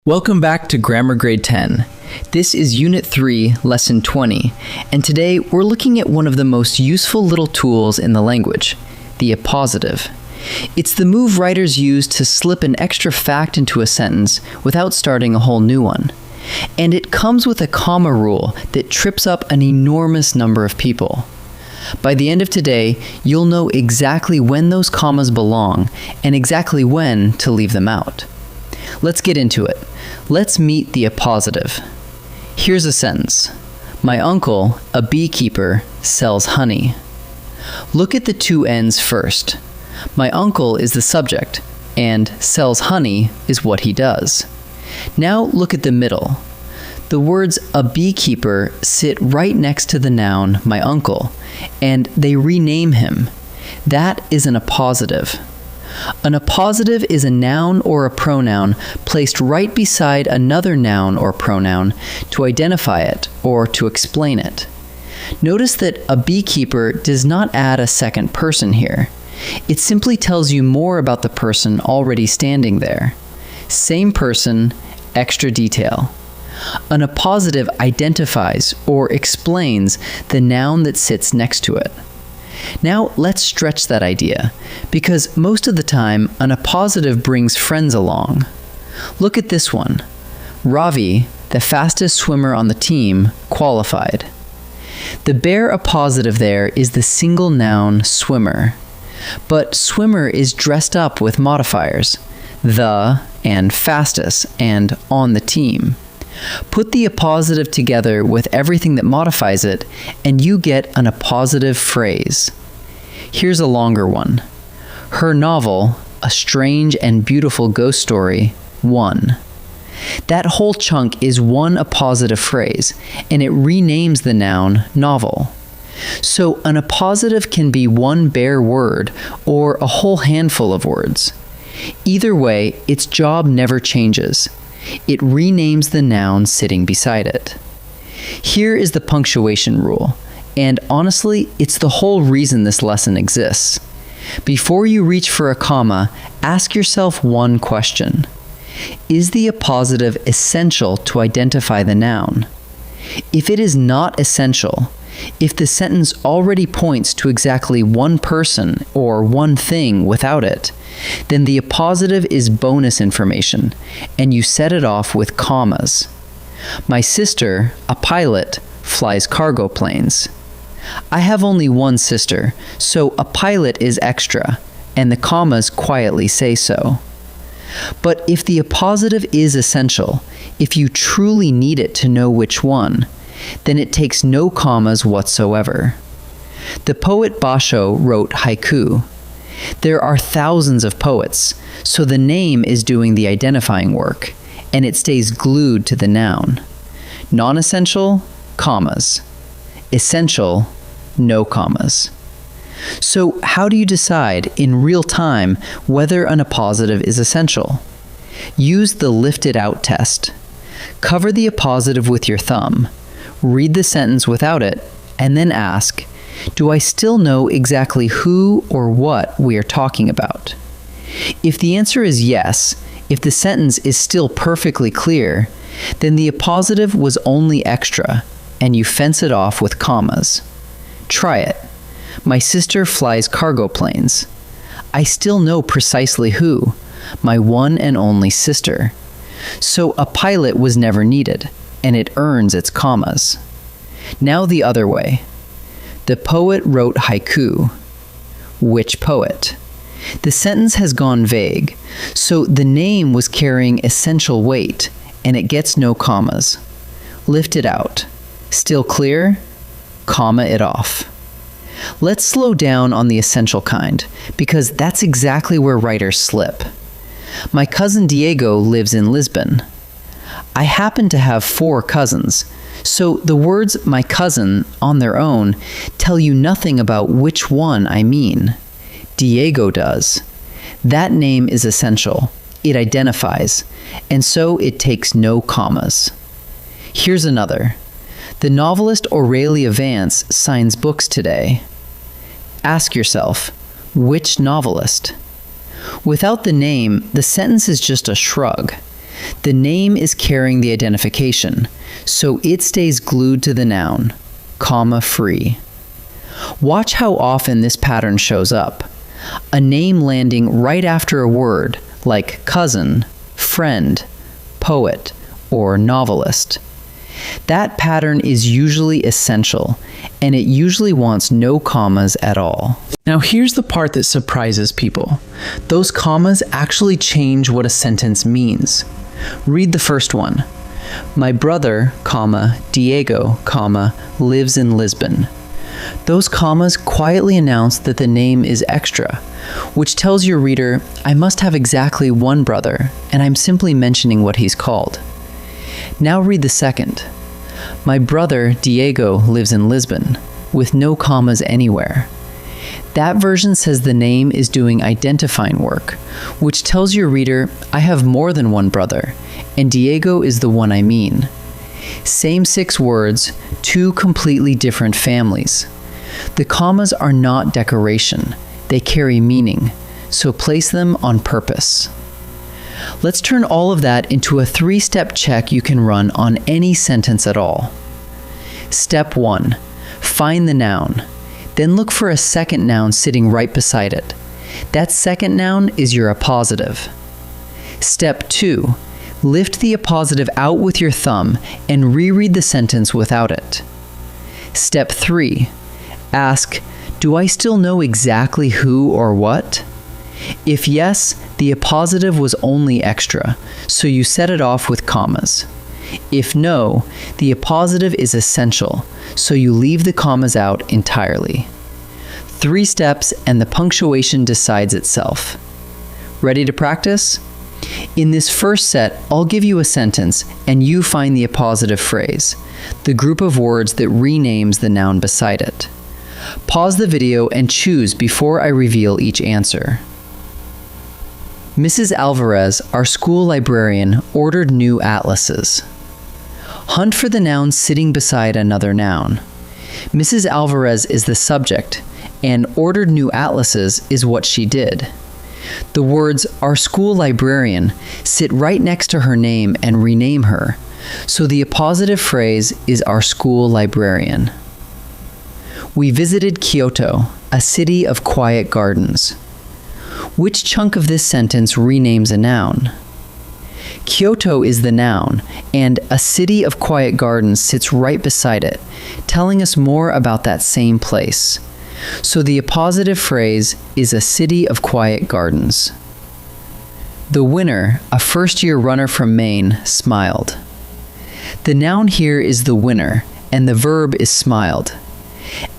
Welcome back to Grammar Grade 10. This is Unit 3, Lesson 20, and today we're looking at one of the most useful little tools in the language, the appositive. It's the move writers use to slip an extra fact into a sentence without starting a whole new one. And it comes with a comma rule that trips up an enormous number of people. By the end of today, you'll know exactly when those commas belong and exactly when to leave them out. Let's get into it. Let's meet the appositive. Here's a sentence. My uncle, a beekeeper, sells honey. Look at the two ends first. My uncle is the subject, and sells honey is what he does. Now look at the middle. The words a beekeeper sit right next to the noun my uncle, and they rename him. That is an appositive. An appositive is a noun or a pronoun placed right beside another noun or pronoun to identify it or to explain it. Notice that a beekeeper does not add a second person here. It simply tells you more about the person already standing there. Same person, extra detail. An appositive identifies or explains the noun that sits next to it. Now let's stretch that idea, because most of the time an appositive brings friends along. Look at this one. Ravi, the fastest swimmer on the team, qualified. The bare appositive there is the single noun swimmer, but swimmer is dressed up with modifiers, the and fastest and on the team. Put the appositive together with everything that modifies it, and you get an appositive phrase. Here's a longer one. Her novel, A Strange and Beautiful Ghost Story, won. That whole chunk is one appositive phrase, and it renames the noun novel. So an appositive can be one bare word or a whole handful of words. Either way, its job never changes. It renames the noun sitting beside it. Here is the punctuation rule, and honestly, it's the whole reason this lesson exists. Before you reach for a comma, ask yourself one question. Is the appositive essential to identify the noun? If it is not essential, if the sentence already points to exactly one person or one thing without it, then the appositive is bonus information, and you set it off with commas. My sister, a pilot, flies cargo planes. I have only one sister, so a pilot is extra, and the commas quietly say so. But if the appositive is essential, if you truly need it to know which one, then it takes no commas whatsoever. The poet Basho wrote haiku. There are thousands of poets, so the name is doing the identifying work, and it stays glued to the noun. Non-essential, commas. Essential, no commas. So how do you decide in real time whether an appositive is essential? Use the lifted out test. Cover the appositive with your thumb. Read the sentence without it, and then ask, do I still know exactly who or what we are talking about? If the answer is yes, if the sentence is still perfectly clear, then the appositive was only extra, and you fence it off with commas. Try it. My sister flies cargo planes. I still know precisely who, my one and only sister. So a pilot was never needed, and it earns its commas. Now the other way. The poet wrote haiku. Which poet? The sentence has gone vague, so the name was carrying essential weight, and it gets no commas. Lift it out. Still clear? Comma it off. Let's slow down on the essential kind, because that's exactly where writers slip. My cousin Diego lives in Lisbon. I happen to have 4 cousins, so the words my cousin on their own tell you nothing about which one I mean. Diego does. That name is essential. It identifies, and so it takes no commas. Here's another. The novelist Aurelia Vance signs books today. Ask yourself, which novelist? Without the name, the sentence is just a shrug. The name is carrying the identification, so it stays glued to the noun, comma-free. Watch how often this pattern shows up. A name landing right after a word, like cousin, friend, poet, or novelist. That pattern is usually essential, and it usually wants no commas at all. Now here's the part that surprises people. Those commas actually change what a sentence means. Read the first one. My brother, Diego, lives in Lisbon. Those commas quietly announce that the name is extra, which tells your reader, I must have exactly one brother, and I'm simply mentioning what he's called. Now read the second. My brother, Diego, lives in Lisbon, with no commas anywhere. That version says the name is doing identifying work, which tells your reader, I have more than one brother, and Diego is the one I mean. Same 6 words, 2 completely different families. The commas are not decoration, they carry meaning, so place them on purpose. Let's turn all of that into a 3-step check you can run on any sentence at all. Step 1. Find the noun. Then look for a second noun sitting right beside it. That second noun is your appositive. Step 2. Lift the appositive out with your thumb and reread the sentence without it. Step 3. Ask, do I still know exactly who or what? If yes, the appositive was only extra, so you set it off with commas. If no, the appositive is essential, so you leave the commas out entirely. 3 steps and the punctuation decides itself. Ready to practice? In this first set, I'll give you a sentence and you find the appositive phrase, the group of words that renames the noun beside it. Pause the video and choose before I reveal each answer. Mrs. Alvarez, our school librarian, ordered new atlases. Hunt for the noun sitting beside another noun. Mrs. Alvarez is the subject, and ordered new atlases is what she did. The words, our school librarian, sit right next to her name and rename her, so the appositive phrase is our school librarian. We visited Kyoto, a city of quiet gardens. Which chunk of this sentence renames a noun? Kyoto is the noun, and a city of quiet gardens sits right beside it, telling us more about that same place. So the appositive phrase is a city of quiet gardens. The winner, a first-year runner from Maine, smiled. The noun here is the winner, and the verb is smiled.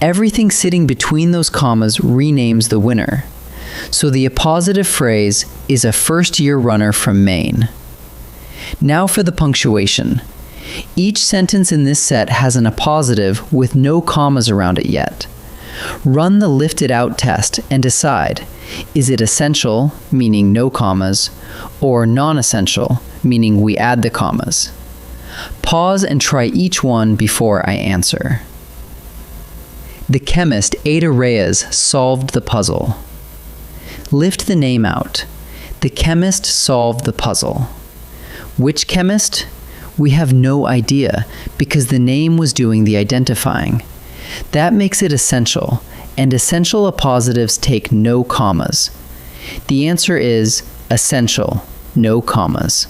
Everything sitting between those commas renames the winner. So the appositive phrase is a first-year runner from Maine. Now for the punctuation. Each sentence in this set has an appositive with no commas around it yet. Run the lifted out test and decide, is it essential, meaning no commas, or non-essential, meaning we add the commas? Pause and try each one before I answer. The chemist Ada Reyes solved the puzzle. Lift the name out. The chemist solved the puzzle. Which chemist? We have no idea because the name was doing the identifying. That makes it essential, and essential appositives take no commas. The answer is essential, no commas.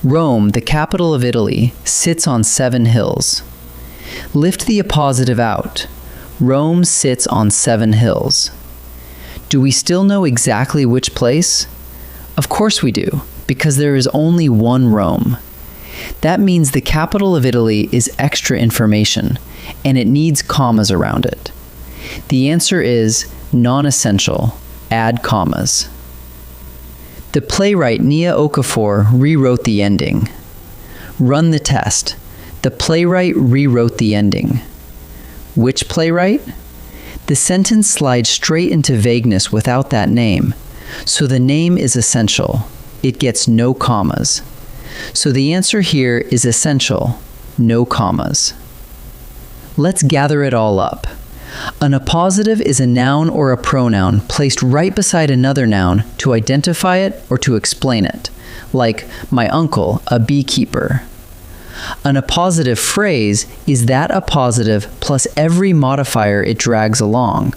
Rome, the capital of Italy, sits on 7 hills. Lift the appositive out. Rome sits on 7 hills. Do we still know exactly which place? Of course we do, because there is only one Rome. That means the capital of Italy is extra information, and it needs commas around it. The answer is non-essential, add commas. The playwright Nia Okafor rewrote the ending. Run the test. The playwright rewrote the ending. Which playwright? The sentence slides straight into vagueness without that name, so the name is essential. It gets no commas. So the answer here is essential, no commas. Let's gather it all up. An appositive is a noun or a pronoun placed right beside another noun to identify it or to explain it, like my uncle, a beekeeper. An appositive phrase is that appositive plus every modifier it drags along,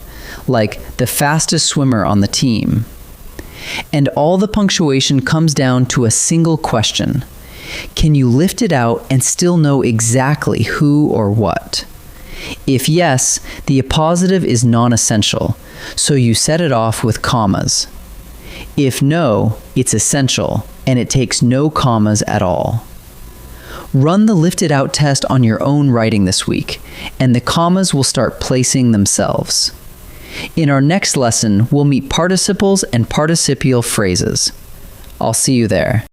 like the fastest swimmer on the team. And all the punctuation comes down to a single question. Can you lift it out and still know exactly who or what? If yes, the appositive is non-essential, so you set it off with commas. If no, it's essential, and it takes no commas at all. Run the lift it out test on your own writing this week, and the commas will start placing themselves. In our next lesson, we'll meet participles and participial phrases. I'll see you there.